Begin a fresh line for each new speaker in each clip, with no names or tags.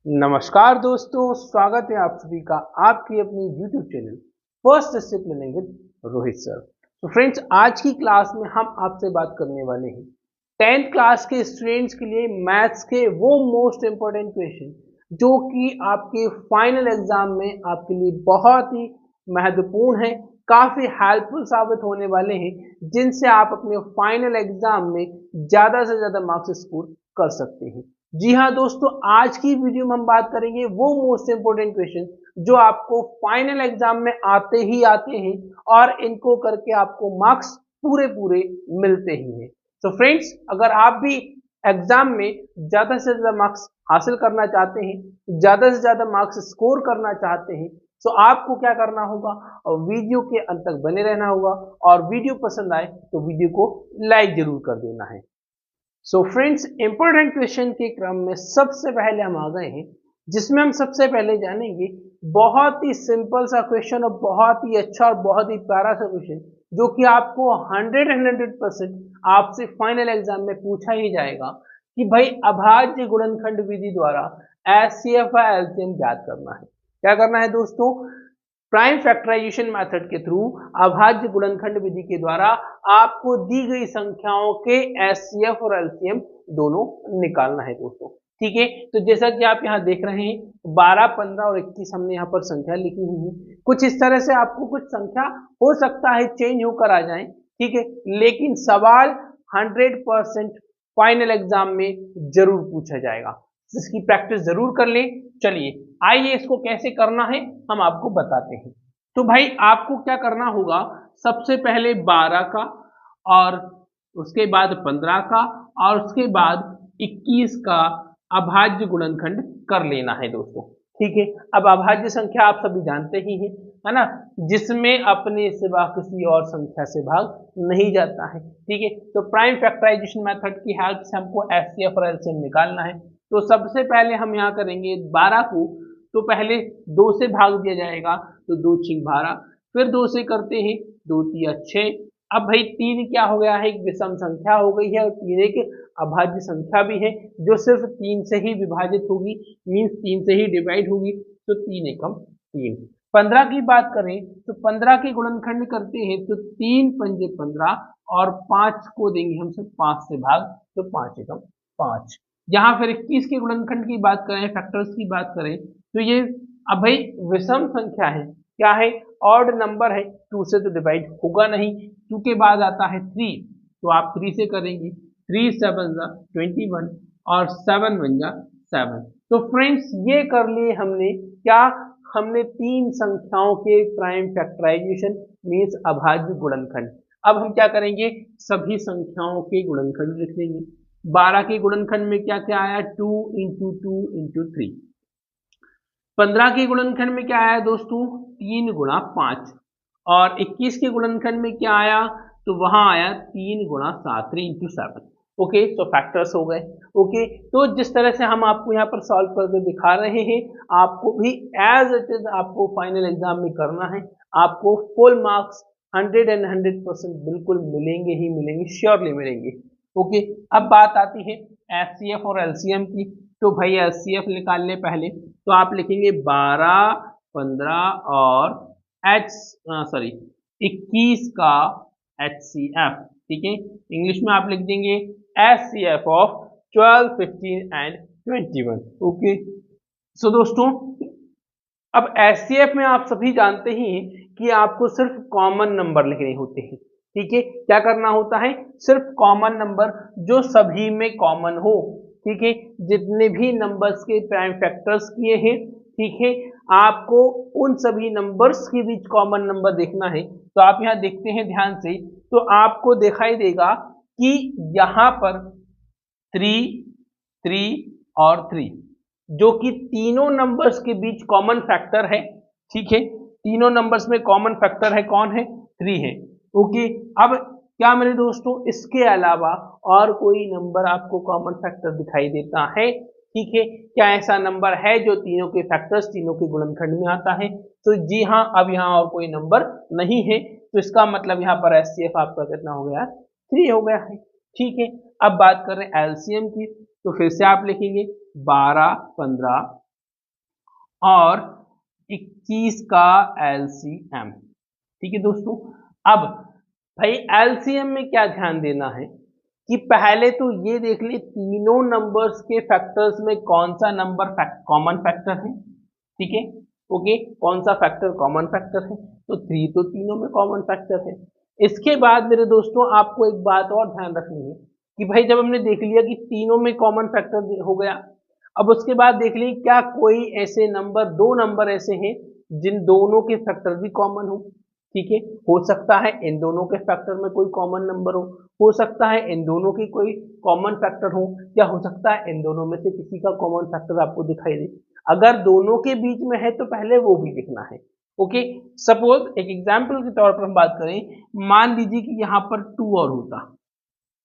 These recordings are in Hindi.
नमस्कार दोस्तों, स्वागत है आप सभी का आपकी अपनी YouTube channel first step learning with Rohit sir. तो फ्रेंड्स, आज की क्लास में हम आपसे बात करने वाले हैं 10th क्लास के स्टूडेंट्स के लिए मैथ्स के वो मोस्ट इंपॉर्टेंट क्वेश्चन जो कि आपके फाइनल एग्जाम में आपके लिए बहुत ही महत्वपूर्ण है, काफी हेल्पफुल साबित होने वाले हैं, जिनसे आप अपने फाइनल एग्जाम में ज्यादा से ज्यादा मार्क्स स्कोर कर सकते हैं। जी हाँ दोस्तों, आज की वीडियो में हम बात करेंगे वो मोस्ट इंपोर्टेंट क्वेश्चन जो आपको फाइनल एग्जाम में आते ही आते हैं और इनको करके आपको मार्क्स पूरे पूरे मिलते ही हैं। तो फ्रेंड्स, अगर आप भी एग्जाम में ज्यादा से ज्यादा मार्क्स हासिल करना चाहते हैं, ज्यादा से ज्यादा मार्क्स स्कोर करना चाहते हैं, तो आपको क्या करना होगा और वीडियो के अंत तक बने रहना होगा और वीडियो पसंद आए तो वीडियो को लाइक जरूर कर देना है। सो फ्रेंड्स, इंपॉर्टेंट क्वेश्चन के क्रम में सबसे पहले हम आ गए हैं, जिसमें हम सबसे पहले जानेंगे बहुत ही सिंपल सा क्वेश्चन और बहुत ही अच्छा और बहुत ही प्यारा सा क्वेश्चन जो कि आपको 100% आपसे फाइनल एग्जाम में पूछा ही जाएगा कि भाई अभाज्य गुणनखंड विधि द्वारा एचसीएफ या एलसीएम ज्ञात करना है। क्या करना है दोस्तों? प्राइम फैक्टराइजेशन मेथड के थ्रू अभाज्य गुणनखंड विधि के द्वारा आपको दी गई संख्याओं के एचसीएफ और एलसीएम दोनों निकालना है दोस्तों। ठीक है, तो जैसा कि आप यहाँ देख रहे हैं 12, 15 और 21 हमने यहाँ पर संख्या लिखी हुई है। कुछ इस तरह से आपको कुछ संख्या हो सकता है चेंज होकर आ जाए, ठीक है, लेकिन सवाल 100% फाइनल एग्जाम में जरूर पूछा जाएगा, इसकी प्रैक्टिस जरूर कर लें। चलिए आइए इसको कैसे करना है हम आपको बताते हैं। तो भाई आपको क्या करना होगा, सबसे पहले 12 का और उसके बाद 15 का और उसके बाद 21 का अभाज्य गुणनखंड कर लेना है दोस्तों। ठीक है, अब अभाज्य संख्या आप सभी जानते ही हैं, है ना, जिसमें अपने सिवा किसी और संख्या से भाग नहीं जाता है। ठीक है, तो प्राइम फैक्टराइजेशन मेथड की हेल्प से हमको एचसीएफ और एलसीएम निकालना है। तो सबसे पहले हम यहाँ करेंगे 12 को, तो पहले 2 से भाग दिया जाएगा, तो 2 6 12, फिर 2 से करते हैं 2 3 6। अब भाई 3 क्या हो गया है, एक विषम संख्या हो गई है और 3 एक अभाज्य संख्या भी है जो सिर्फ 3 से ही विभाजित होगी, मीन्स 3 से ही डिवाइड होगी, तो 3 एकम 3। 15 की बात करें तो 15 के गुणनखंड करते हैं तो 3 पंजे 15 और 5 को देंगे हम सब 5 से भाग, तो 5 एकम 5। यहाँ फिर 21 के गुणनखंड की बात करें, फैक्टर्स की बात करें, तो ये अब भाई विषम संख्या है, क्या है, ऑड नंबर है, 2 से तो डिवाइड होगा नहीं, 2 के बाद आता है 3, तो आप 3 से करेंगे, 3 7 21 और 7 1 7। तो फ्रेंड्स ये कर लिए हमने क्या, हमने 3 संख्याओं के प्राइम फैक्टराइजेशन मीन्स अभाज्य गुणनखंड। अब हम क्या करेंगे, सभी संख्याओं के गुणनखंड लिख लेंगे। 12 के गुणनखंड में क्या क्या आया, 2 इंटू 2 इंटू 3। 15 के गुणनखंड में क्या आया दोस्तों, 3 गुणा 5। और 21 के गुणनखंड में क्या आया, तो वहां आया 3 गुणा 7, 3 इंटू 7। ओके, तो फैक्टर्स हो गए। ओके, तो जिस तरह से हम आपको यहाँ पर सॉल्व करके दिखा रहे हैं, आपको भी एज इट इज आपको फाइनल एग्जाम में करना है। आपको फुल मार्क्स 100% बिल्कुल मिलेंगे ही मिलेंगे, श्योरली मिलेंगे। ओके, अब बात आती है एचसीएफ और एलसीएम की। तो भाई एचसीएफ निकालने पहले तो आप लिखेंगे 12, 15 और 21 का एचसीएफ। ठीक है, इंग्लिश में आप लिख देंगे एचसीएफ ऑफ 12, 15 एंड 21। ओके, सो दोस्तों अब एचसीएफ में आप सभी जानते ही हैं कि आपको सिर्फ कॉमन नंबर लिखने होते हैं। ठीक है, क्या करना होता है, सिर्फ कॉमन नंबर जो सभी में कॉमन हो। ठीक है, जितने भी नंबर्स के प्राइम फैक्टर्स किए हैं, ठीक है, आपको उन सभी नंबर्स के बीच कॉमन नंबर देखना है। तो आप यहाँ देखते हैं ध्यान से, तो आपको दिखाई देगा कि यहाँ पर 3, 3 और 3 जो कि तीनों नंबर्स के बीच कॉमन फैक्टर है। ठीक है, तीनों नंबर्स में कॉमन फैक्टर है, कौन है, 3 है। ओके, अब क्या मेरे दोस्तों इसके अलावा और कोई नंबर आपको कॉमन फैक्टर दिखाई देता है? ठीक है, क्या ऐसा नंबर है जो तीनों के फैक्टर्स, तीनों के गुणनखंड में आता है? तो जी हाँ, अब यहाँ और कोई नंबर नहीं है, तो इसका मतलब यहाँ पर एचसीएफ आपका कितना हो गया, 3 हो गया है। ठीक है, अब बात कर रहे हैं एलसीएम की, तो फिर से आप लिखेंगे 12, 15 और 21 का LCM। ठीक है दोस्तों, अब भाई LCM में क्या ध्यान देना है कि पहले तो ये देख ले तीनों नंबर्स के फैक्टर्स में कौन सा नंबर कॉमन फैक्टर है। ठीक है, ओके, कौन सा फैक्टर कॉमन फैक्टर है, तो 3 तो तीनों में कॉमन फैक्टर है। इसके बाद मेरे दोस्तों आपको एक बात और ध्यान रखनी है कि भाई जब हमने देख लिया कि तीनों में कॉमन फैक्टर हो गया, अब उसके बाद देख ली क्या कोई ऐसे नंबर, दो नंबर ऐसे हैं जिन दोनों के फैक्टर भी कॉमन हो। ठीक है, हो सकता है इन दोनों के फैक्टर में कोई कॉमन नंबर हो सकता है इन दोनों की कोई कॉमन फैक्टर हो, या हो सकता है इन दोनों में से किसी का कॉमन फैक्टर आपको दिखाई दे। अगर दोनों के बीच में है तो पहले वो भी लिखना है। ओके, सपोज एक एग्जाम्पल के तौर पर हम बात करें, मान लीजिए कि यहाँ पर 2 और होता।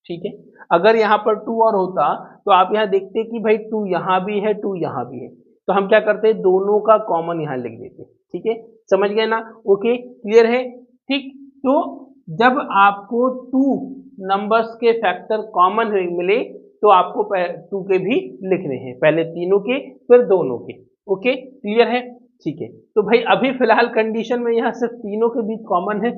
ठीक है, अगर यहाँ पर 2 और होता तो आप यहाँ देखते कि भाई 2 यहाँ भी है 2 यहाँ भी है, तो हम क्या करते, दोनों का कॉमन यहाँ लिख देते। ठीक है, समझ गए ना, ओके, क्लियर है। ठीक, तो जब आपको 2 नंबर्स के फैक्टर कॉमन मिले तो आपको 2 के भी लिखने हैं, पहले तीनों के फिर दोनों के। ओके, क्लियर है। ठीक है, तो भाई अभी फिलहाल कंडीशन में यहाँ सिर्फ तीनों के बीच कॉमन है,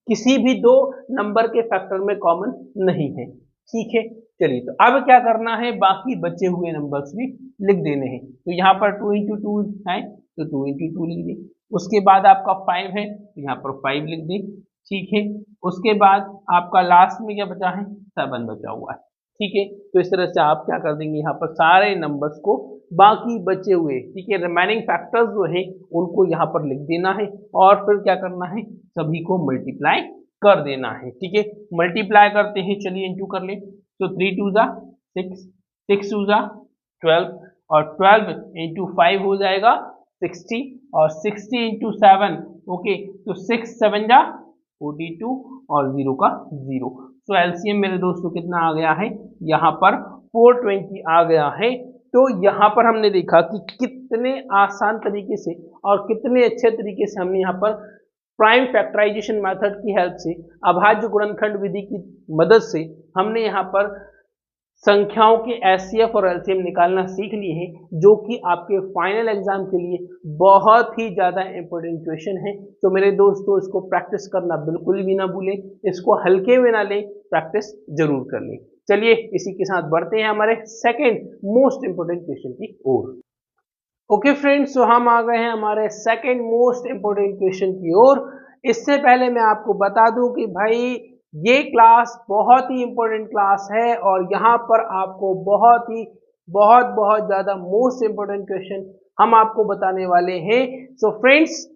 किसी भी दो नंबर के फैक्टर में कॉमन नहीं है। ठीक है, चलिए तो अब क्या करना है, बाकी बचे हुए नंबर्स भी लिख देने हैं। तो यहाँ पर 2 इंटू 2 है तो 2 इंटू 2 लिख दें। उसके बाद आपका 5 है तो यहाँ पर 5 लिख दें। ठीक है, उसके बाद आपका लास्ट में क्या बचा है, 7 बचा हुआ है। ठीक है, तो इस तरह से आप क्या कर देंगे, यहाँ पर सारे नंबर्स को बाकी बचे हुए, ठीक है, रिमेनिंग फैक्टर्स जो है उनको यहाँ पर लिख देना है और फिर क्या करना है, सभी को मल्टीप्लाई कर देना है। ठीक है, मल्टीप्लाई करते हैं, चलिए इंटू कर ले, तो 3 2 जा 6, 6 2 जा 12 और 12 इंटू 5 हो जाएगा 60 और 60 इंटू 7, ओके, तो 6 7 जा 42 और 0 का 0। तो एलसीएम मेरे दोस्तों कितना आ गया है, यहाँ पर 420 आ गया है। तो यहाँ पर हमने देखा कि कितने आसान तरीके से और कितने अच्छे तरीके से हमने यहाँ पर प्राइम फैक्टराइजेशन मेथड की हेल्प से, अभाज्य गुणनखंड विधि की मदद से हमने यहाँ पर संख्याओं के एचसीएफ और एलसीएम निकालना सीख लिए हैं, जो कि आपके फाइनल एग्जाम के लिए बहुत ही ज़्यादा इंपॉर्टेंट क्वेश्चन है। तो मेरे दोस्तों इसको प्रैक्टिस करना बिल्कुल भी ना भूलें, इसको हल्के में ना लें, प्रैक्टिस जरूर कर लें। चलिए इसी के साथ बढ़ते हैं हमारे सेकेंड मोस्ट इंपोर्टेंट क्वेश्चन की ओर। ओके फ्रेंड्स, तो हम आ गए हैं हमारे सेकेंड मोस्ट इंपोर्टेंट क्वेश्चन की ओर। इससे पहले मैं आपको बता दूं कि भाई ये क्लास बहुत ही इंपॉर्टेंट क्लास है और यहाँ पर आपको बहुत ज़्यादा मोस्ट इंपॉर्टेंट क्वेश्चन हम आपको बताने वाले हैं। सो फ्रेंड्स,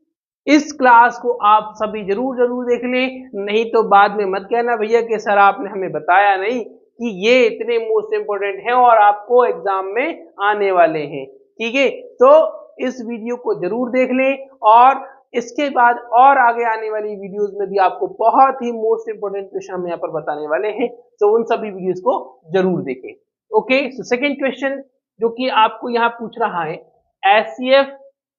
इस क्लास को आप सभी जरूर देख लें, नहीं तो बाद में मत कहना भैया कि सर आपने हमें बताया नहीं कि ये इतने मोस्ट इंपॉर्टेंट हैं और आपको एग्जाम में आने वाले हैं। ठीक है, तो इस वीडियो को जरूर देख लें और इसके बाद और आगे आने वाली वीडियोस में भी आपको बहुत ही मोस्ट इंपोर्टेंट क्वेश्चन हम यहाँ पर बताने वाले हैं, तो उन सभी वीडियोस को जरूर देखें। ओके, सो सेकंड क्वेश्चन जो कि आपको यहाँ पूछ रहा है, एचसीएफ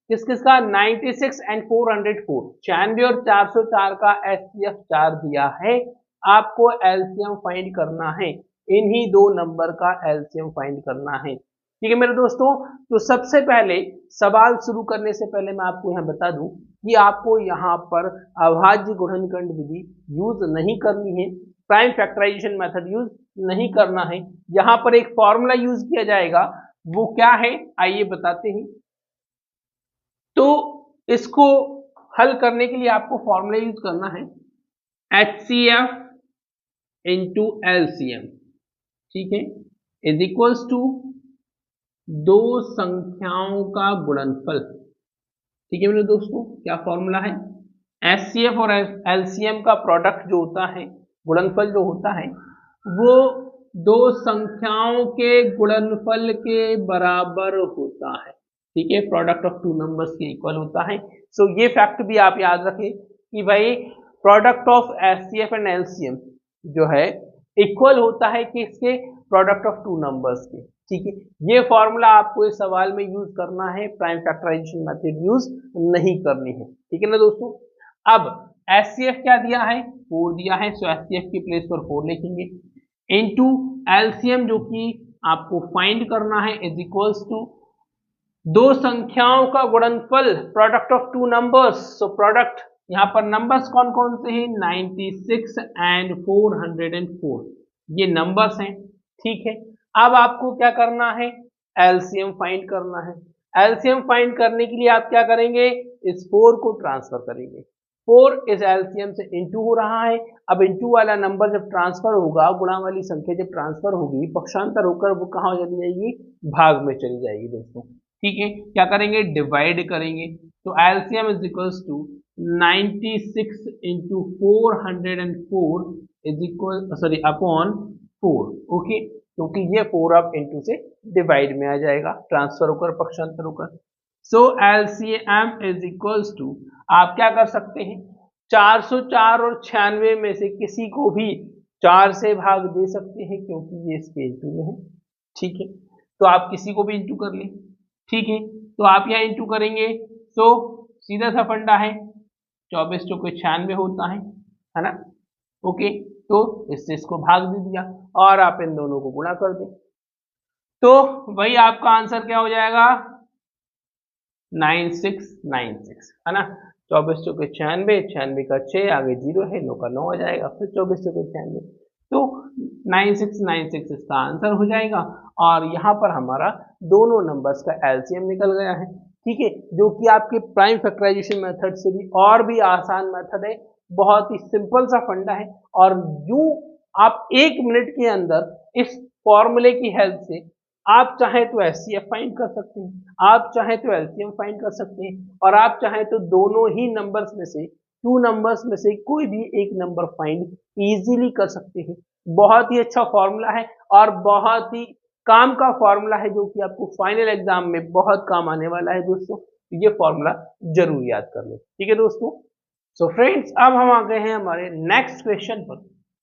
किस किस का, 96 एंड 404, 96 और 404 का एचसीएफ 4 दिया है, आपको एलसीएम फाइंड करना है, इन्हीं दो नंबर का एलसीएम फाइंड करना है। ठीक है मेरे दोस्तों, तो सबसे पहले सवाल शुरू करने से पहले मैं आपको यहाँ बता दूं कि आपको यहाँ पर अभाज्य गुणनखंड विधि यूज नहीं करनी है, प्राइम फैक्टराइजेशन मेथड यूज नहीं करना है। यहाँ पर एक फॉर्मूला यूज किया जाएगा, वो क्या है आइए बताते हैं। तो इसको हल करने के लिए आपको फॉर्मूला यूज करना है, HCF इंटू LCM, ठीक है, इज इक्वल्स टू दो संख्याओं का गुणनफल। ठीक है मेरे दोस्तों, क्या फॉर्मूला है, एचसीएफ और एलसीएम का प्रोडक्ट जो होता है, गुणनफल जो होता है, वो दो संख्याओं के गुणनफल के बराबर होता है। ठीक है, प्रोडक्ट ऑफ टू नंबर्स के इक्वल होता है। सो ये फैक्ट भी आप याद रखें कि भाई product of HCF and LCM जो है इक्वल होता है कि इसके प्रोडक्ट ऑफ टू नंबर्स के। ठीक है, ये फॉर्मूला आपको इस सवाल में यूज करना है, प्राइम फैक्टराइजेशन मेथड यूज नहीं करनी है। ठीक है ना दोस्तों, अब एचसीएफ क्या दिया है, 4 दिया है, सो एचसीएफ की प्लेस पर 4 लिखेंगे, इनटू एलसीएम जो कि आपको फाइंड करना है, इज इक्वल्स टू दो संख्याओं का गुणनफल, product of two numbers. So product, यहाँ पर नंबर्स कौन कौन से हैं, 96 एंड 404, ये नंबर्स हैं। ठीक है, अब आपको क्या करना है, एलसीएम फाइंड करना है। एलसीएम फाइंड करने के लिए आप क्या करेंगे, इस 4 को ट्रांसफर करेंगे। 4 इस एलसीएम से इंटू हो रहा है। अब इंटू वाला नंबर जब ट्रांसफर होगा, गुणा वाली संख्या जब ट्रांसफर होगी, पक्षांतर होकर वो कहाँ चली जाएगी, भाग में चली जाएगी दोस्तों। ठीक है, क्या करेंगे, डिवाइड करेंगे। तो LCM is equals to 96 into 404 is equal, sorry, upon 4। Okay, क्योंकि ये 4 अब इंटू से डिवाइड में आ जाएगा, ट्रांसफर होकर पक्षांतर होकर। सो एलसीएम इज इक्वल्स टू, आप क्या कर सकते हैं, 404 और 96 में से किसी को भी 4 से भाग दे सकते हैं, क्योंकि ये इसके इंटू में है। ठीक है, तो आप किसी को भी इंटू कर लें। ठीक है, तो आप यहाँ इंटू करेंगे, तो सीधा सा फंडा है, 24 चौके 96 होता है ना। ओके, तो इससे इसको भाग दे दिया और आप इन दोनों को गुणा कर दें, तो वही आपका आंसर क्या हो जाएगा, 9696, है ना। 24 चौके 96, 96 का 6, आगे 0 है, 9 का 9 आ जाएगा, फिर 24 चौके 96, तो 9696 इसका आंसर हो जाएगा। और यहाँ पर हमारा दोनों नंबर्स का एलसीएम निकल गया है। ठीक है, जो कि आपके प्राइम फैक्टराइजेशन मेथड से भी और भी आसान मेथड है, बहुत ही सिंपल सा फंडा है। और यूं आप 1 मिनट के अंदर इस फॉर्मूले की हेल्प से आप चाहें तो एचसीएफ फाइंड कर सकते हैं, आप चाहें तो एलसीएम फाइंड कर सकते हैं, और आप चाहें तो दोनों ही नंबर्स में से, टू नंबर्स में से कोई भी एक नंबर फाइंड इजीली कर सकते हैं। बहुत ही अच्छा फॉर्मूला है और बहुत ही काम का फॉर्मूला है, जो कि आपको फाइनल एग्जाम में बहुत काम आने वाला है दोस्तों। ये फॉर्मूला जरूर याद कर लें। ठीक है दोस्तों, सो फ्रेंड्स, अब हम आ गए हैं हमारे नेक्स्ट क्वेश्चन पर,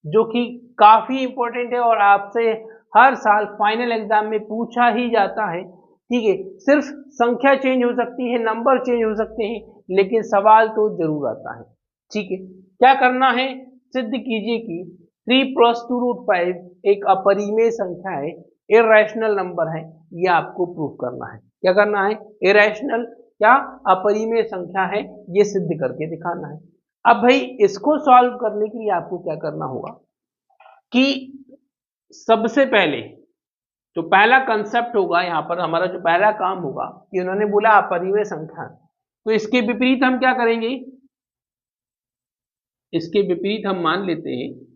जो कि काफी इंपॉर्टेंट है और आपसे हर साल फाइनल एग्जाम में पूछा ही जाता है। ठीक है, सिर्फ संख्या चेंज हो सकती है, नंबर चेंज हो सकते हैं, लेकिन सवाल तो जरूर आता है। ठीक है, क्या करना है, सिद्ध कीजिए कि 3 + 2√5 एक अपरिमेय संख्या है, इरेशनल नंबर है, ये आपको प्रूव करना है। क्या करना है, इरेशनल क्या अपरिमेय संख्या है, ये सिद्ध करके दिखाना है। अब भाई इसको सॉल्व करने के लिए आपको क्या करना होगा कि सबसे पहले जो पहला कंसेप्ट होगा, यहां पर हमारा जो पहला काम होगा कि उन्होंने बोला अपरिमेय संख्या, तो इसके विपरीत हम क्या करेंगे, इसके विपरीत हम मान लेते हैं,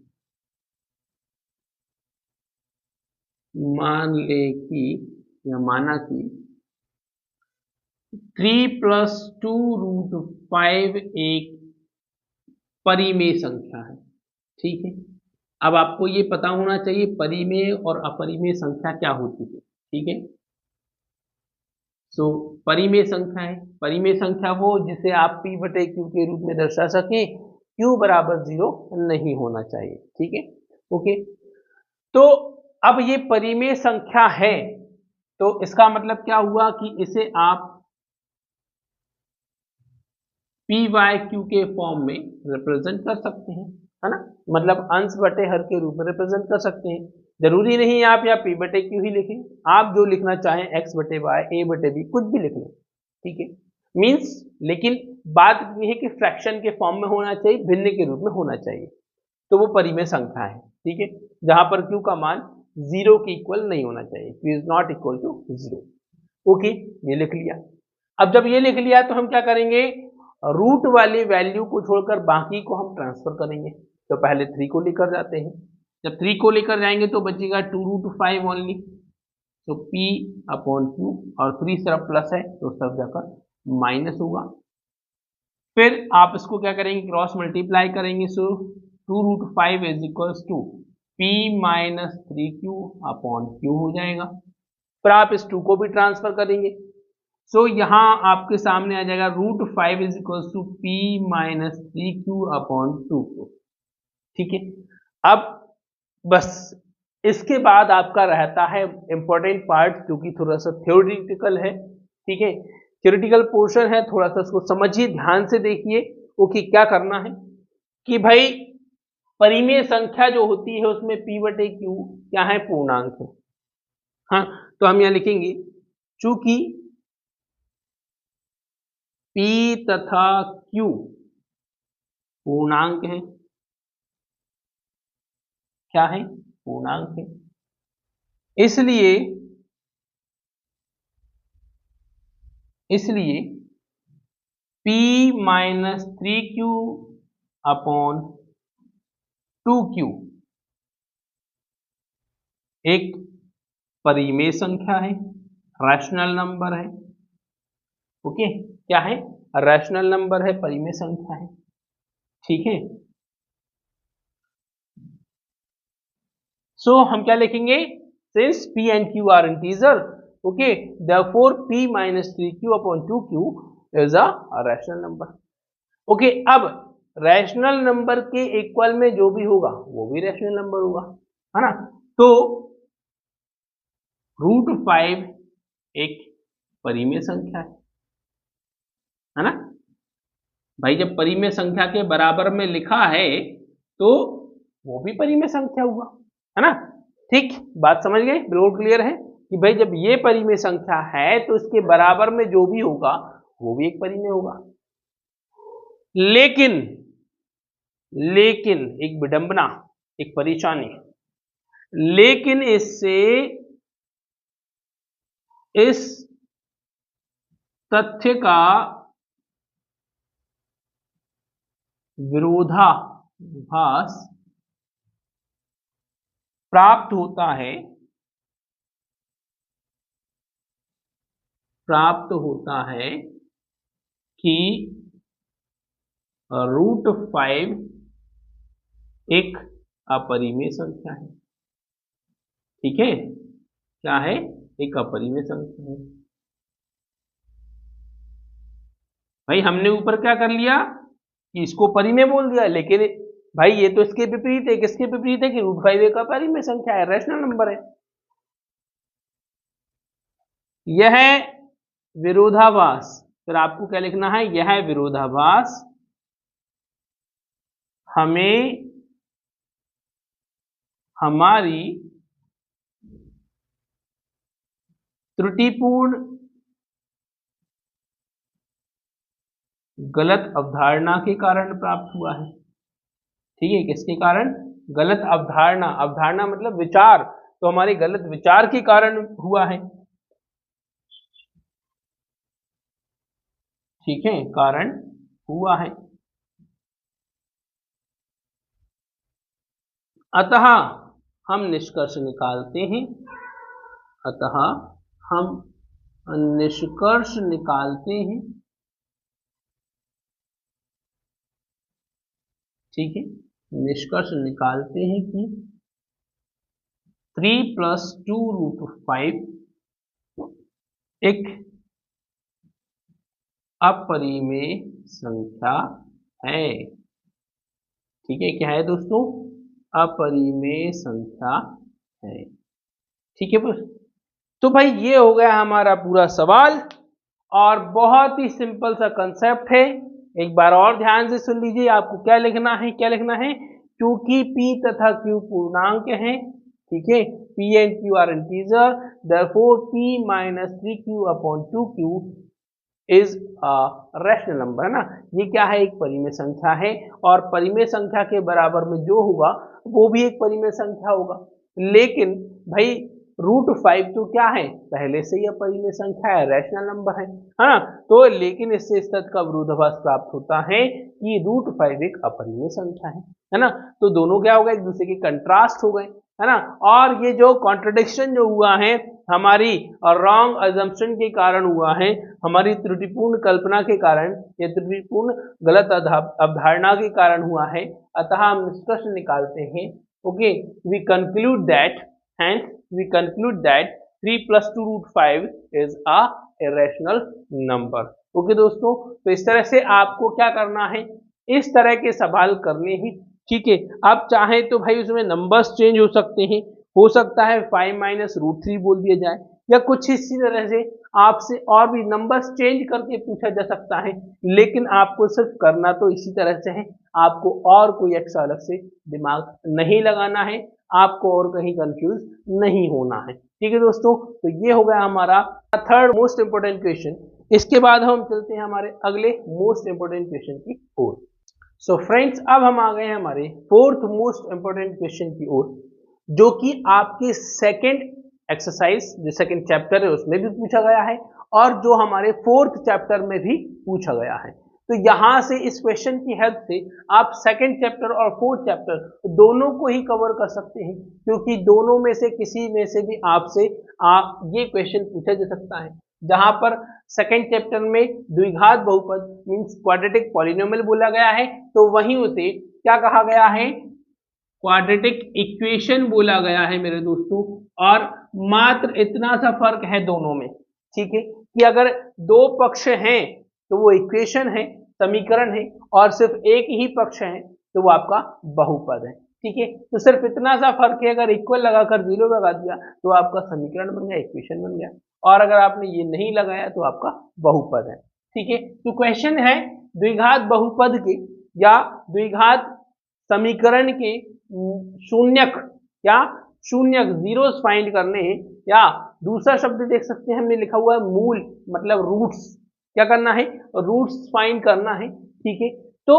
मान ले कि या माना कि 3 + 2√5 एक परिमेय संख्या है। ठीक है, अब आपको ये पता होना चाहिए परिमेय और अपरिमेय संख्या क्या होती है। ठीक है, सो परिमेय संख्या है, परिमेय संख्या वो जिसे आप p/q के रूप में दर्शा सकें, q = 0 नहीं होना चाहिए। ठीक है, ओके, तो अब ये परिमेय संख्या है, तो इसका मतलब क्या हुआ कि इसे आप p/q के फॉर्म में रिप्रेजेंट कर सकते हैं, है ना, मतलब अंश बटे हर के रूप में रिप्रेजेंट कर सकते हैं। जरूरी नहीं आप या p/q ही लिखें, आप जो लिखना चाहें x/y, a/b, कुछ भी लिख लें। ठीक है, मीन्स, लेकिन बात ये है कि फ्रैक्शन के फॉर्म में होना चाहिए, भिन्न के रूप में होना चाहिए, तो वो परिमेय संख्या है। ठीक है, जहां पर q का मान 0 के इक्वल नहीं होना चाहिए, q is not equal to 0। Okay, ये लिख लिया। अब जब ये लिख लिया तो हम क्या करेंगे, रूट वाली वैल्यू को छोड़कर बाकी को हम ट्रांसफर करेंगे। तो पहले 3 को लेकर जाते हैं, जब 3 को लेकर जाएंगे तो बचेगा 2√5 ओनली, तो p/q, और 3 तरफ प्लस है तो उस तरफ जाकर माइनस होगा। फिर आप इसको क्या करेंगे, क्रॉस मल्टीप्लाई करेंगे, सो 2√5 इज इक्वल्स टू p-3q/q हो जाएगा। फिर आप इस 2 को भी ट्रांसफर करेंगे, सो यहां आपके सामने आ जाएगा √5 इज इक्वल्स टू p-3q/2। ठीक है, अब बस इसके बाद आपका रहता है इंपॉर्टेंट पार्ट, जो कि थोड़ा सा थ्योरेटिकल है। ठीक है, थ्योरेटिकल पोर्शन है, थोड़ा सा इसको समझिए, ध्यान से देखिए। ओके, क्या करना है कि भाई परिमेय संख्या जो होती है उसमें p/q क्या है, पूर्णांक है। हाँ, तो हम यहाँ लिखेंगे चूंकि P तथा Q पूर्णांक है, क्या है, पूर्णांक है। इसलिए P minus 3Q upon 2Q एक परिमेय संख्या है, रैशनल नंबर है। ओके, क्या है, रैशनल नंबर है, परिमेय संख्या है। ठीक है, सो हम क्या लिखेंगे, since P and Q are integer, okay, therefore P minus 3Q upon 2Q is a rational number. Okay, अब रैशनल नंबर के इक्वल में जो भी होगा वो भी रैशनल नंबर होगा, है ना। तो √5 एक परिमेय संख्या है ना भाई। जब परिमेय संख्या के बराबर में लिखा है तो वो भी परिमेय संख्या हुआ, है ना। ठीक, बात समझ गए, बिल्कुल क्लियर है कि भाई जब ये परिमेय संख्या है तो इसके बराबर में जो भी होगा वो भी एक परिमेय होगा। लेकिन एक विडंबना, एक परेशानी, लेकिन इससे इस तथ्य का विरोधाभास प्राप्त होता है कि √5 एक अपरिमेय संख्या है। ठीक है, क्या है, एक अपरिमेय संख्या है। भाई हमने ऊपर क्या कर लिया कि इसको परिमेय बोल दिया, लेकिन भाई ये तो इसके विपरीत है। किसके विपरीत है कि √5 एक अपरिमेय संख्या है, रैशनल नंबर है। यह विरोधाभास, फिर आपको क्या लिखना है, यह विरोधाभास हमें हमारी त्रुटिपूर्ण गलत अवधारणा के कारण प्राप्त हुआ है। ठीक है, किसके कारण, गलत अवधारणा, अवधारणा मतलब विचार, तो हमारे गलत विचार के कारण हुआ है। ठीक है, कारण हुआ है। अतः हम निष्कर्ष निकालते हैं, ठीक है, निष्कर्ष निकालते हैं कि 3 + 2√5 एक अपरिमेय संख्या है। ठीक है, क्या है दोस्तों, अपरिमेय संख्या है। ठीक है बस, तो भाई ये हो गया हमारा पूरा सवाल, और बहुत ही सिंपल सा कंसेप्ट है। एक बार और ध्यान से सुन लीजिए, आपको क्या लिखना है, क्योंकि P तथा Q पूर्णांक हैं, ठीक है, P and Q are integer, therefore P minus 3Q upon 2Q is a rational number, है ना। ये क्या है, एक परिमेय संख्या है, और परिमेय संख्या के बराबर में जो होगा वो भी एक परिमेय संख्या होगा। लेकिन भाई √5 तो क्या है, पहले से ही अपरिमेय संख्या है, रैशनल नंबर है ना। तो लेकिन इससे इस तथ्य का विरोधाभास प्राप्त होता है कि √5 एक अपरिमेय संख्या है ना। तो दोनों क्या हो गए, एक दूसरे के कंट्रास्ट हो गए, है ना। और ये जो कॉन्ट्रडिक्शन जो हुआ है हमारी रॉन्ग अजम्पशन के कारण हुआ है, हमारी त्रुटिपूर्ण कल्पना के कारण, या त्रुटिपूर्ण गलत अवधारणा के कारण हुआ है। अतः हम निष्कर्ष निकालते हैं, okay, we conclude that, hence we conclude that 3 + 2√5 is a irrational number। Okay दोस्तों, तो इस तरह से आपको क्या करना है, इस तरह के सवाल करने हैं। ठीक है, आप चाहे तो भाई उसमें नंबर्स चेंज हो सकते हैं, हो सकता है 5 - √3 बोल दिया जाए, या कुछ इसी तरह से आपसे और भी नंबर्स चेंज करके पूछा जा सकता है। लेकिन आपको सिर्फ करना तो इसी तरह से है, आपको और कोई एक्स्ट्रा अलग से दिमाग नहीं लगाना है, आपको और कहीं कंफ्यूज नहीं होना है। ठीक है दोस्तों, तो ये हो गया हमारा थर्ड मोस्ट इंपोर्टेंट क्वेश्चन। इसके बाद हम चलते हैं हमारे अगले मोस्ट इंपोर्टेंट क्वेश्चन की ओर। सो फ्रेंड्स, अब हम आ गए हैं हमारे फोर्थ मोस्ट इंपोर्टेंट क्वेश्चन की ओर, जो कि आपके सेकेंड एक्सरसाइज जो सेकेंड चैप्टर है उसमें भी पूछा गया है और जो हमारे फोर्थ चैप्टर में भी पूछा गया है। तो यहां से इस क्वेश्चन की हेल्प से आप सेकेंड चैप्टर और फोर्थ चैप्टर दोनों को ही कवर कर सकते हैं, क्योंकि दोनों में से किसी में से भी आपसे ये क्वेश्चन पूछा जा सकता है। जहां पर सेकेंड चैप्टर में द्विघात बहुपद मींस क्वाड्रेटिक पॉलिनोमियल बोला गया है, तो वहीं उसे क्या कहा गया है, क्वाड्रेटिक इक्वेशन बोला गया है मेरे दोस्तों। और मात्र इतना सा फर्क है दोनों में, ठीक है, कि अगर दो पक्ष हैं तो वो इक्वेशन है, समीकरण है, और सिर्फ एक ही पक्ष है तो वो आपका बहुपद है, ठीक है। तो सिर्फ इतना सा फर्क है, अगर इक्वल लगाकर 0 लगा दिया तो आपका समीकरण बन गया, इक्वेशन बन गया, और अगर आपने ये नहीं लगाया तो आपका बहुपद है, ठीक है। तो क्वेश्चन है द्विघात बहुपद के या द्विघात समीकरण के शून्यक या शून्यक जीरोस फाइंड करने हैं, या दूसरा शब्द देख सकते हैं हमने लिखा हुआ है मूल, मतलब रूट्स, क्या करना है, रूट्स फाइंड करना है, ठीक है। तो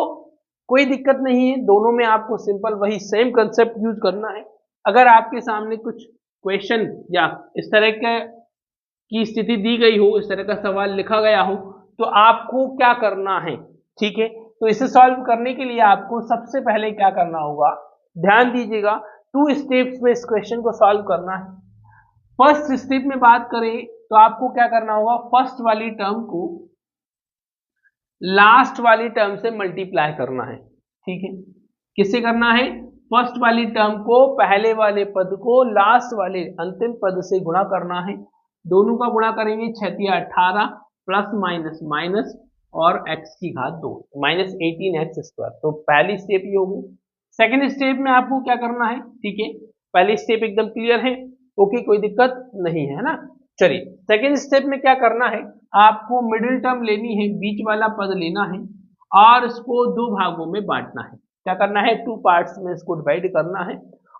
कोई दिक्कत नहीं है, दोनों में आपको सिंपल वही सेम कंसेप्ट यूज करना है। अगर आपके सामने कुछ क्वेश्चन या इस तरह की स्थिति दी गई हो, इस तरह का सवाल लिखा गया हो, तो आपको क्या करना है, ठीक है। तो इसे सॉल्व करने के लिए आपको सबसे पहले क्या करना होगा, ध्यान दीजिएगा, 2 स्टेप्स में इस क्वेश्चन को सॉल्व करना है। फर्स्ट स्टेप में बात करें तो आपको क्या करना होगा, फर्स्ट वाली टर्म को लास्ट वाली टर्म से मल्टीप्लाई करना है, ठीक है। किससे करना है, फर्स्ट वाली टर्म को पहले वाले पद को लास्ट वाले अंतिम पद से गुणा करना है। दोनों का गुणा करेंगे 6 × 18 प्लस माइनस माइनस और x की घात 2 माइनस 18x²। तो पहली स्टेप ये होगी। सेकेंड स्टेप में आपको क्या करना है, ठीक है, पहली स्टेप एकदम क्लियर है, ओके, कोई दिक्कत नहीं है ना। चलिए सेकेंड स्टेप में क्या करना है, आपको मिडिल टर्म लेनी है, बीच वाला पद लेना है और इसको 2 भागों में बांटना है। क्या करना है, 2 पार्ट्स में इसको डिवाइड करना है,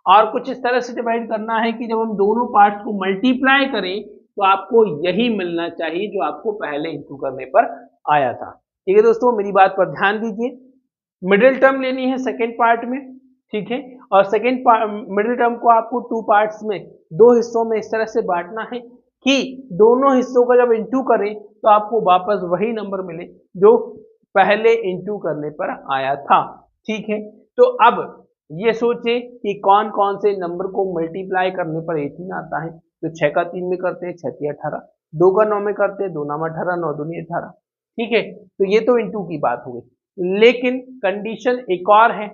और कुछ इस तरह से डिवाइड करना है कि जब हम दोनों पार्ट्स को मल्टीप्लाई करें तो आपको यही मिलना चाहिए जो आपको पहले इंटू करने पर आया था, ठीक है दोस्तों। मेरी बात पर ध्यान दीजिए, मिडिल टर्म लेनी है सेकेंड पार्ट में, ठीक है, और सेकेंड मिडिल टर्म को आपको 2 पार्ट्स में, 2 हिस्सों में इस तरह से बांटना है कि दोनों हिस्सों का जब इंटू करें तो आपको वापस वही नंबर मिले जो पहले इंटू करने पर आया था, ठीक है। तो अब ये सोचे कि कौन कौन से नंबर को मल्टीप्लाई करने पर 18 आता है। तो 6 का 3 में करते हैं 6 × 18, 2 का 9 में करते हैं 2 9 18, 9 2 18, ठीक है। तो ये तो इंटू की बात हो गई, लेकिन कंडीशन एक और है।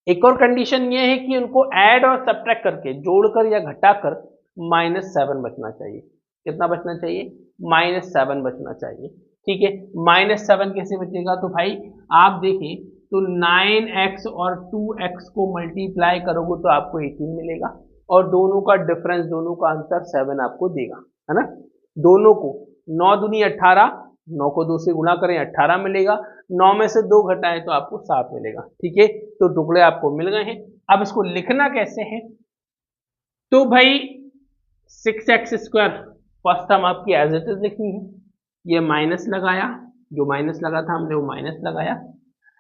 एक और कंडीशन ये है कि उनको ऐड और सब्ट्रैक्ट करके, जोड़कर या घटाकर -7 बचना चाहिए। कितना बचना चाहिए, -7 बचना चाहिए, ठीक है। -7 कैसे बचेगा, तो भाई आप देखें तो 9x और 2x को मल्टीप्लाई करोगे तो आपको 18 मिलेगा, और दोनों का डिफरेंस, दोनों का अंतर 7 आपको देगा, है ना। दोनों को 9 दूनी 18, 9 को 2 से गुणा करें 18 मिलेगा, 9 में से 2 घटाएं तो आपको 7 मिलेगा, ठीक है। तो टुकड़े आपको मिल गए हैं। अब इसको लिखना कैसे है, तो भाई 6x² फर्स्ट टर्म आपकी एज इट इज लिखनी है, ये माइनस लगाया, जो माइनस लगा था हमने वो माइनस लगाया।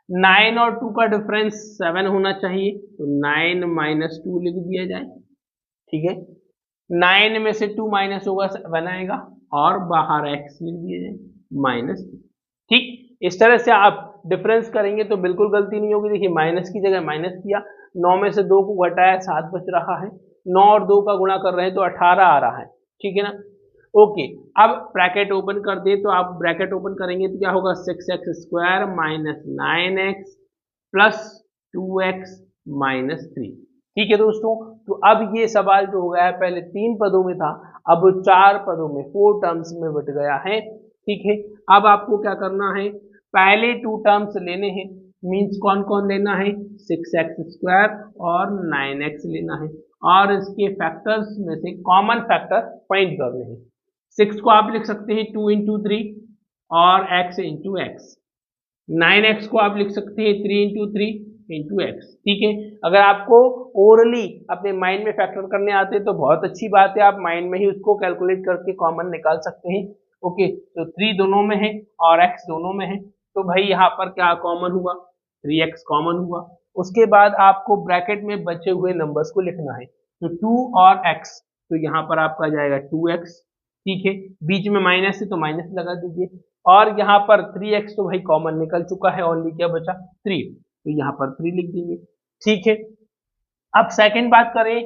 9 और 2 का डिफरेंस 7 होना चाहिए, तो 9 - 2 लिख दिया जाए, ठीक है। 9 में से 2 माइनस होगा 7 आएगा, और बाहर x लिख दिया जाए -, ठीक। इस तरह से आप डिफरेंस करेंगे तो बिल्कुल गलती नहीं होगी। देखिए माइनस की जगह माइनस किया, 9 में से 2 को घटाया 7 बच रहा है, 9 और 2 का गुणा कर रहे हैं तो 18 आ रहा है, ठीक है ना। ओके, अब ब्रैकेट ओपन कर दे, तो आप ब्रैकेट ओपन करेंगे तो क्या होगा, 6x² - 9x प्लस 2x - 3, ठीक है दोस्तों। तो अब ये सवाल जो हो गया है पहले 3 पदों में था, अब 4 पदों में 4 टर्म्स में बट गया है, ठीक है। अब आपको क्या करना है, पहले 2 टर्म्स लेने हैं, मीन्स कौन कौन लेना है, 6x² और 9x लेना है, और इसके फैक्टर्स में से कॉमन फैक्टर फाइंड करने हैं। 6 को आप लिख सकते हैं 2 × 3 और x × x, 9x को आप लिख सकते हैं 3 × 3 इंटू एक्स। ठीक है, अगर आपको ओरली अपने माइंड में फैक्टर करने आते हैं तो बहुत अच्छी बात है, आप माइंड में ही उसको कैलकुलेट करके कॉमन निकाल सकते हैं। ओके, तो 3 दोनों में है और x दोनों में है, तो भाई यहाँ पर क्या कॉमन हुआ, 3x कॉमन हुआ। उसके बाद आपको ब्रैकेट में बचे हुए नंबर्स को लिखना है, तो 2 और x, तो यहाँ पर आपका जाएगा 2x। ठीक है, बीच में माइनस है तो माइनस लगा दीजिए, और यहाँ पर 3x तो भाई कॉमन निकल चुका है, ओनली क्या बचा 3, तो यहाँ पर 3 लिख देंगे। ठीक है, अब सेकंड बात करें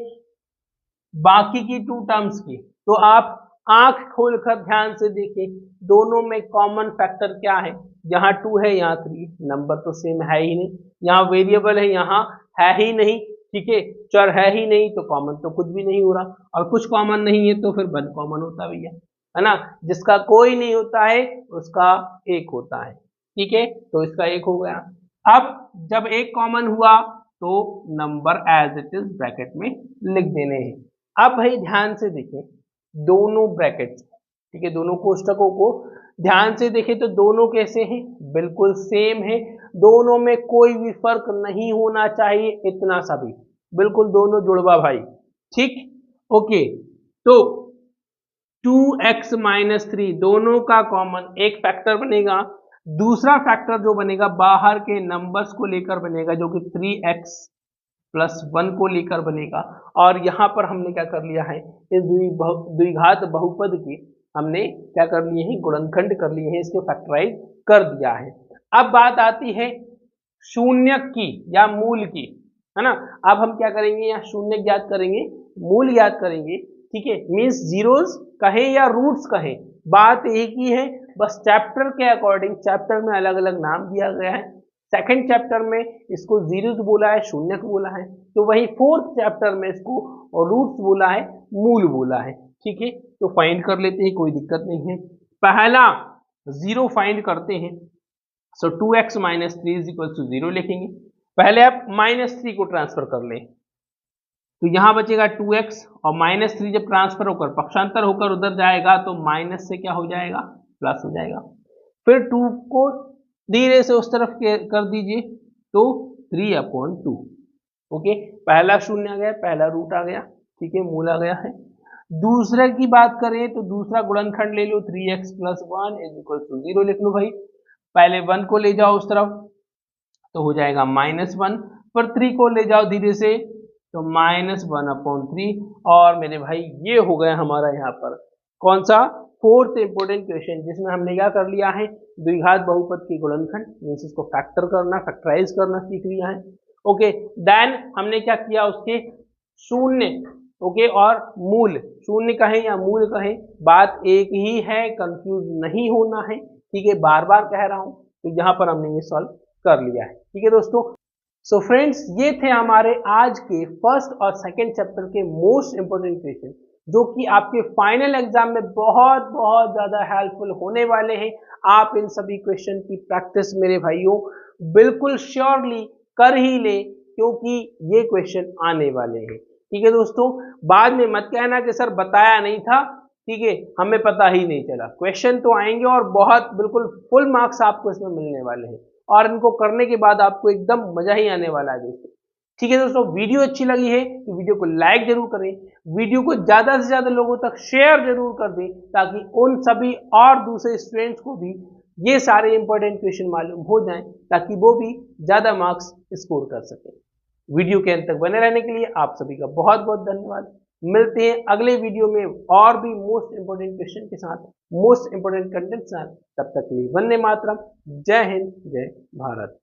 बाकी की 2 टर्म्स की, तो आप आंख खोलकर ध्यान से देखें, दोनों में कॉमन फैक्टर क्या है, यहाँ 2 है यहाँ 3, नंबर तो सेम है ही नहीं, यहाँ वेरिएबल है यहाँ है ही नहीं, ठीक है, चर है ही नहीं, तो कॉमन तो कुछ भी नहीं हो रहा, और कुछ कॉमन नहीं है तो फिर 1 कॉमन होता भैया, है ना, जिसका कोई नहीं होता है उसका 1 होता है। ठीक है, तो इसका 1 हो गया। अब जब 1 कॉमन हुआ तो number as it is bracket में लिख देने हैं। अब भाई ध्यान से देखें दोनों ब्रैकेट्स, ठीक है, दोनों कोष्टकों को ध्यान से देखें तो दोनों कैसे हैं, बिल्कुल सेम है, दोनों में कोई भी फर्क नहीं होना चाहिए, इतना सा भी, बिल्कुल दोनों जुड़वा भाई। ठीक, ओके, तो 2x माइनस 3 दोनों का कॉमन एक फैक्टर बनेगा, दूसरा फैक्टर जो बनेगा बाहर के नंबर्स को लेकर बनेगा, जो कि 3x प्लस 1 को लेकर बनेगा, और यहाँ पर हमने क्या कर लिया है, इस द्विघात बहुपद के हमने क्या कर लिए हैं, गुणनखंड कर लिए हैं, इसको फैक्टराइज कर दिया है। अब बात आती है शून्य की या मूल की, है ना, अब हम क्या करेंगे, यहाँ शून्य ज्ञात करेंगे, मूल ज्ञात करेंगे। ठीक है, मीन्स जीरोस कहें या रूट्स कहें, बात एक ही है, बस चैप्टर के अकॉर्डिंग चैप्टर में अलग अलग नाम दिया गया है। सेकंड चैप्टर में इसको जीरोस बोला है, शून्य बोला है, तो वही फोर्थ चैप्टर में इसको रूट्स बोला है, मूल बोला है। ठीक है, तो फाइंड कर लेते हैं, कोई दिक्कत नहीं है। पहला जीरो फाइंड करते हैं, so 2x minus 3 is equal to 0 लिखेंगे। पहले आप -3 को ट्रांसफर कर लें, तो यहां बचेगा 2x, और -3 जब ट्रांसफर होकर पक्षांतर होकर उधर जाएगा तो माइनस से क्या हो जाएगा, प्लस हो जाएगा। फिर 2 को धीरे से उस तरफ कर दीजिए, तो 3/2। ओके, पहला शून्य आ गया, पहला रूट आ गया, ठीक है, मूल आ गया है। दूसरे की बात करें तो दूसरा गुणनखंड ले लो, 3x plus 1 is equal to 0 लिख लो भाई, पहले 1 को ले जाओ उस तरफ तो हो जाएगा -1, पर 3 को ले जाओ धीरे से तो -1/3, और मेरे भाई ये हो गया हमारा यहाँ पर कौन सा, फोर्थ इंपोर्टेंट क्वेश्चन, जिसमें हमने क्या कर लिया है, द्विघात बहुपद की गुणनखंड, मीन्स इसको फैक्टर करना, फैक्टराइज करना सीख लिया है। ओके, देन हमने क्या किया, उसके शून्य, ओके, और मूल, शून्य कहें या मूल कहें बात एक ही है, कंफ्यूज नहीं होना है। ठीक है, बार बार कह रहा हूं, तो यहाँ पर हमने ये सॉल्व कर लिया है। ठीक है दोस्तों, सो फ्रेंड्स, ये थे हमारे आज के फर्स्ट और सेकेंड चैप्टर के मोस्ट इंपोर्टेंट क्वेश्चन, जो कि आपके फाइनल एग्जाम में बहुत बहुत ज्यादा हेल्पफुल होने वाले हैं। आप इन सभी क्वेश्चन की प्रैक्टिस मेरे भाइयों बिल्कुल श्योरली कर ही ले, क्योंकि ये क्वेश्चन आने वाले हैं। ठीक है दोस्तों, बाद में मत कहना कि सर बताया नहीं था, ठीक है, हमें पता ही नहीं चला। क्वेश्चन तो आएंगे और बहुत बिल्कुल फुल मार्क्स आपको इसमें मिलने वाले हैं, और इनको करने के बाद आपको एकदम मजा ही आने वाला है दोस्तों। ठीक है दोस्तों, वीडियो अच्छी लगी है तो वीडियो को लाइक जरूर करें, वीडियो को ज्यादा से ज्यादा लोगों तक शेयर जरूर कर दें, ताकि उन सभी और दूसरे स्टूडेंट्स को भी ये सारे इंपॉर्टेंट क्वेश्चन मालूम हो जाएं, ताकि वो भी ज्यादा मार्क्स स्कोर कर सकें। वीडियो के अंत तक बने रहने के लिए आप सभी का बहुत बहुत धन्यवाद। मिलते हैं अगले वीडियो में और भी मोस्ट इंपोर्टेंट क्वेश्चन के साथ, मोस्ट इंपोर्टेंट कंटेंट के साथ। तब तक के लिए वंदे मातरम, जय हिंद, जय भारत।